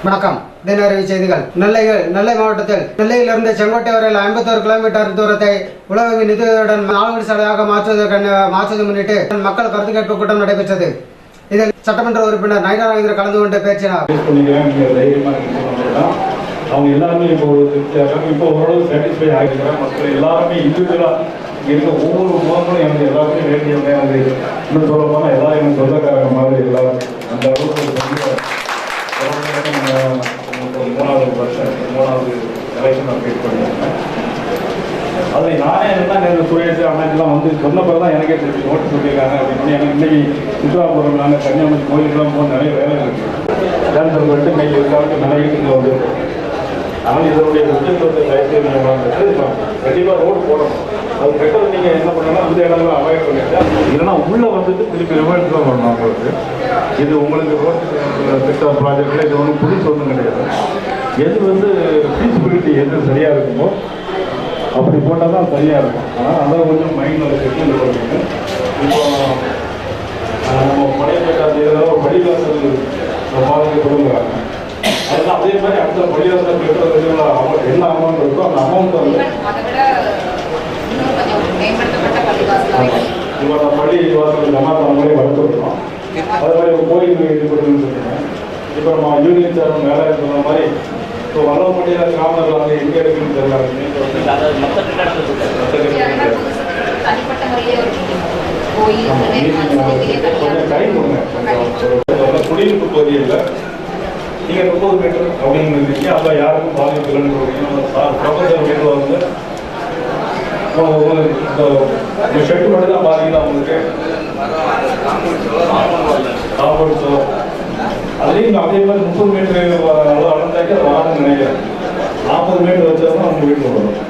வணக்கம். தினசரி செய்திகள். நெல்லை மாவட்டத்தில் நெல்லையிலிருந்து செங்கோட்டை வரையில் 51 கிலோமீட்டர் தூரத்தை உலக நிதியுடன் 4 சாலையாக மாற்றுவதை முன்னிட்டு மக்கள் கருத்து கேட்பு கூட்டம் நடைபெற்றது. இதில் சட்டமன்ற உறுப்பினர் நயினார் கலந்து கொண்டு பேசினார். அவங்க எல்லாருமே இப்போ ஒரு திருப்தியாக இப்போ ஓரளவு சாட்டிஸ்ஃபை ஆகிருக்கிறாங்க. மக்கள் எல்லாருமே இண்டிவிஜுவலாக இருக்க ஒவ்வொரு முகங்களும் எனக்கு எல்லாருமே வேண்டியவங்க. அது இன்னும் சொல்ல போனால் எல்லாரும் எனக்கு சொந்தக்காரங்க மாதிரி எல்லாரும் அந்த அளவுக்கு மூணாவது எலெக்ஷன் அப்டேட் பண்ணியிருக்காங்க. அதில் நானே என்ன நேற்று சுரேஷ் அண்ணாக்கெல்லாம் வந்து சொன்ன பிறகு தான் எனக்கே தெரிஞ்சு நோட்டு சொல்லியிருக்காங்க அப்படின்னு. எனக்கு இன்னைக்கு சுற்றுலாப்புறம் நாங்கள் கன்னியாகுமரி கோயிலுக்கெல்லாம் போக நிறைய வேலை இருக்குது. கேன்சல் பண்ணிட்டு இன்னைக்கு இருக்காங்க நிறைய இங்கே வந்து ஆனால் இதனுடைய முக்கியத்துவத்தை கைது கண்டிப்பாக ரோடு போடணும். அது பெட்டர் நீங்கள் என்ன பண்ணலாம் அந்த இடங்களை அவாய்ட் பண்ணிட்டு இல்லைன்னா உள்ளே வந்துட்டு திருப்பி ரிவர்ஸ் தான் பண்ணணும். உங்களுக்கு இது உங்களுக்கு ரோட் செக்டார் ப்ராஜெக்டில் இது ஒன்றும் புதுசு ஒன்றும் கிடையாது. எது வந்து ஃபீஸிபிலிட்டி எது சரியாக இருக்குமோ அப்படி போட்டால் தான் சரியாக இருக்கும். ஆனால் அதை கொஞ்சம் மைண்டில் செட்டில் பண்ணுங்க. இப்போ நம்ம பழைய பேட்டாக ஒரு வழிகாசல் பாதைக்கு கொடுக்குறாங்க. அதெல்லாம் அதே மாதிரி அடுத்த பள்ளிவாசல் என்ன அமௌண்ட் இருக்கோ அந்த அமௌண்ட் வந்து இப்போ நான் பள்ளி வாசல் ஜமாத் அவங்களே வளர்த்துருக்கோம். அதே மாதிரி ஒரு கோயில் ஈடுபடுதுன்னு சொல்லுவேன். இப்போ நம்ம யூனியன் சேர்மன் வேலை சொன்ன மாதிரி இப்போ வல்லப்பட்டியில் காமர்கள் வந்து எங்கே இருக்குன்னு தெரியல. கொஞ்சம் டைம் கொடுங்க. குடியிருப்பு பகுதியில் நீங்கள் 30 மீட்டர் அப்படின்னு இருந்தீங்க. அதில் யாருக்கும் பாதிப்பு இல்லைன்னு சொல்றீங்க. ப்ரொஃபஸர் வீட்டில் வந்து ஷெட்டு மட்டும் தான் பாதிக்கலாம் உங்களுக்கு. சாப்பாடு அதுலேயும் அதே மாதிரி 30 மீட்டர் அளவு அளந்தாக்கி அதை வாங்க நினைக்கிறேன். 40 மீட்டர் வச்சாலும் அவங்க வீட்டில் வரும்.